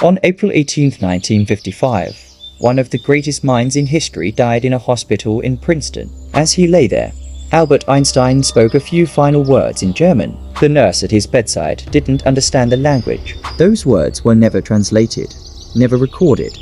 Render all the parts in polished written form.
On April 18, 1955, one of the greatest minds in history died in a hospital in Princeton. As he lay there, Albert Einstein spoke a few final words in German. The nurse at his bedside didn't understand the language. Those words were never translated, never recorded,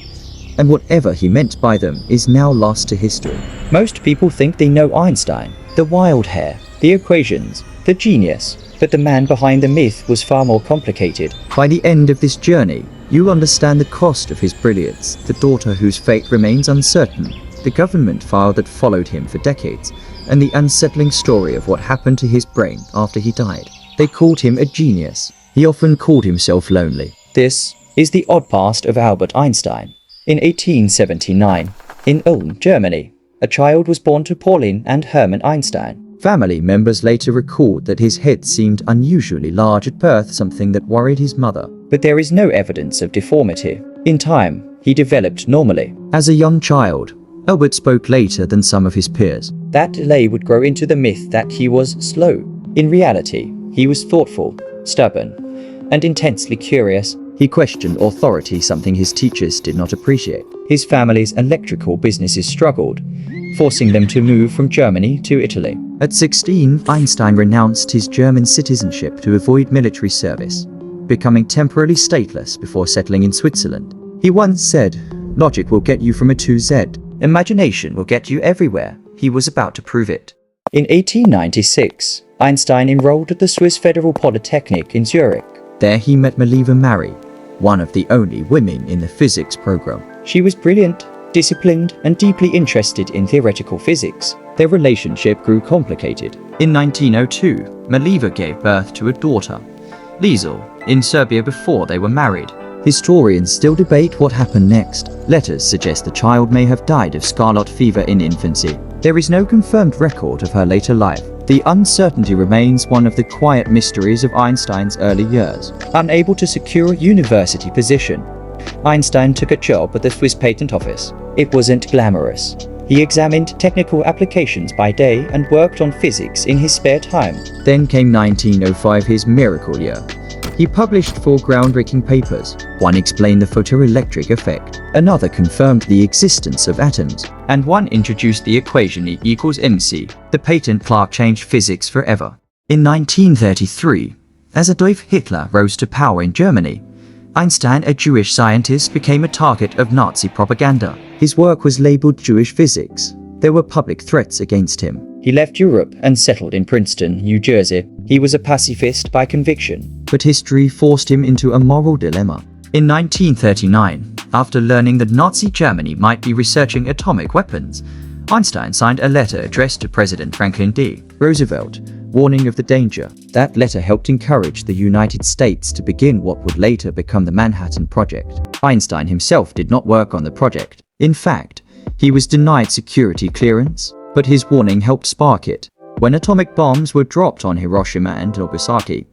and whatever he meant by them is now lost to history. Most people think they know Einstein, the wild hair, the equations, the genius, but the man behind the myth was far more complicated. By the end of this journey, you'll understand the cost of his brilliance, the daughter whose fate remains uncertain, the government file that followed him for decades, and the unsettling story of what happened to his brain after he died. They called him a genius. He often called himself lonely. This is the OddPast of Albert Einstein. In 1879, in Ulm, Germany, a child was born to Pauline and Hermann Einstein. Family members later recalled that his head seemed unusually large at birth, something that worried his mother. But there is no evidence of deformity. In time, he developed normally. As a young child, Albert spoke later than some of his peers. That delay would grow into the myth that he was slow. In reality, he was thoughtful, stubborn, and intensely curious. He questioned authority, something his teachers did not appreciate. His family's electrical businesses struggled, forcing them to move from Germany to Italy. At 16, Einstein renounced his German citizenship to avoid military service, becoming temporarily stateless before settling in Switzerland. He once said, "Logic will get you from A to Z. Imagination will get you everywhere." He was about to prove it. In 1896, Einstein enrolled at the Swiss Federal Polytechnic in Zurich. There he met Lieserl Mary, one of the only women in the physics program. She was brilliant, disciplined, and deeply interested in theoretical physics. Their relationship grew complicated. In 1902, Lieserl gave birth to a daughter, Lieserl, in Serbia before they were married. Historians still debate what happened next. Letters suggest the child may have died of scarlet fever in infancy. There is no confirmed record of her later life. The uncertainty remains one of the quiet mysteries of Einstein's early years. Unable to secure a university position, Einstein took a job at the Swiss Patent Office. It wasn't glamorous. He examined technical applications by day and worked on physics in his spare time. Then came 1905, his miracle year. He published 4 groundbreaking papers. One explained the photoelectric effect, another confirmed the existence of atoms, and one introduced the equation E equals mc. The patent clerk changed physics forever. In 1933, as Adolf Hitler rose to power in Germany, Einstein, a Jewish scientist, became a target of Nazi propaganda. His work was labeled Jewish physics. There were public threats against him. He left Europe and settled in Princeton, New Jersey. He was a pacifist by conviction, but history forced him into a moral dilemma. In 1939, after learning that Nazi Germany might be researching atomic weapons, Einstein signed a letter addressed to President Franklin D. Roosevelt, warning of the danger. That letter helped encourage the United States to begin what would later become the Manhattan Project. Einstein himself did not work on the project. In fact, he was denied security clearance, but his warning helped spark it. When atomic bombs were dropped on Hiroshima and Nagasaki,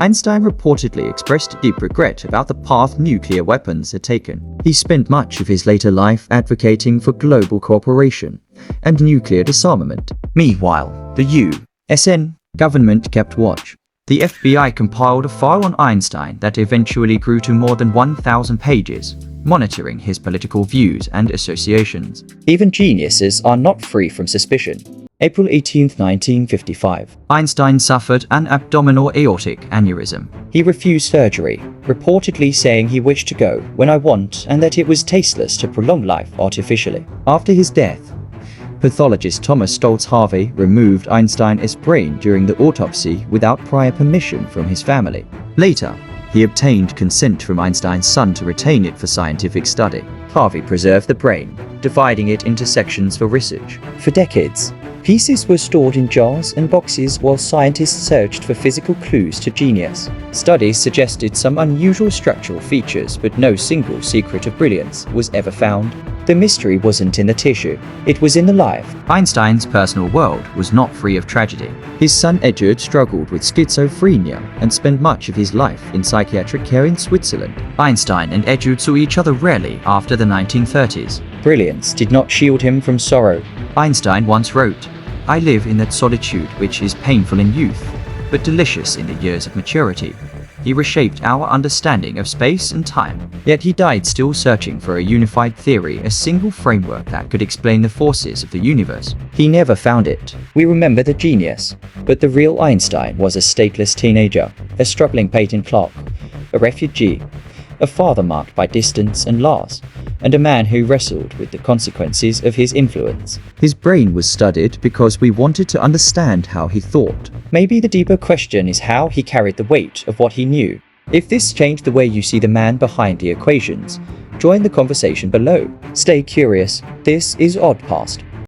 Einstein reportedly expressed deep regret about the path nuclear weapons had taken. He spent much of his later life advocating for global cooperation and nuclear disarmament. Meanwhile, the U.S. government kept watch. The FBI compiled a file on Einstein that eventually grew to more than 1,000 pages, monitoring his political views and associations. Even geniuses are not free from suspicion. April 18, 1955. Einstein suffered an abdominal aortic aneurysm. He refused surgery, reportedly saying he wished to go when I want and that it was tasteless to prolong life artificially. After his death, pathologist Thomas Stoltz Harvey removed Einstein's brain during the autopsy without prior permission from his family. Later, he obtained consent from Einstein's son to retain it for scientific study. Harvey preserved the brain, dividing it into sections for research. For decades, pieces were stored in jars and boxes while scientists searched for physical clues to genius. Studies suggested some unusual structural features, but no single secret of brilliance was ever found. The mystery wasn't in the tissue, it was in the life. Einstein's personal world was not free of tragedy. His son Eduard struggled with schizophrenia and spent much of his life in psychiatric care in Switzerland. Einstein and Eduard saw each other rarely after the 1930s. Brilliance did not shield him from sorrow. Einstein once wrote, "I live in that solitude which is painful in youth, but delicious in the years of maturity." He reshaped our understanding of space and time. Yet he died still searching for a unified theory, a single framework that could explain the forces of the universe. He never found it. We remember the genius, but the real Einstein was a stateless teenager, a struggling patent clerk, a refugee, a father marked by distance and loss, and a man who wrestled with the consequences of his influence. His brain was studied because we wanted to understand how he thought. Maybe the deeper question is how he carried the weight of what he knew. If this changed the way you see the man behind the equations, join the conversation below. Stay curious. This is OddPast.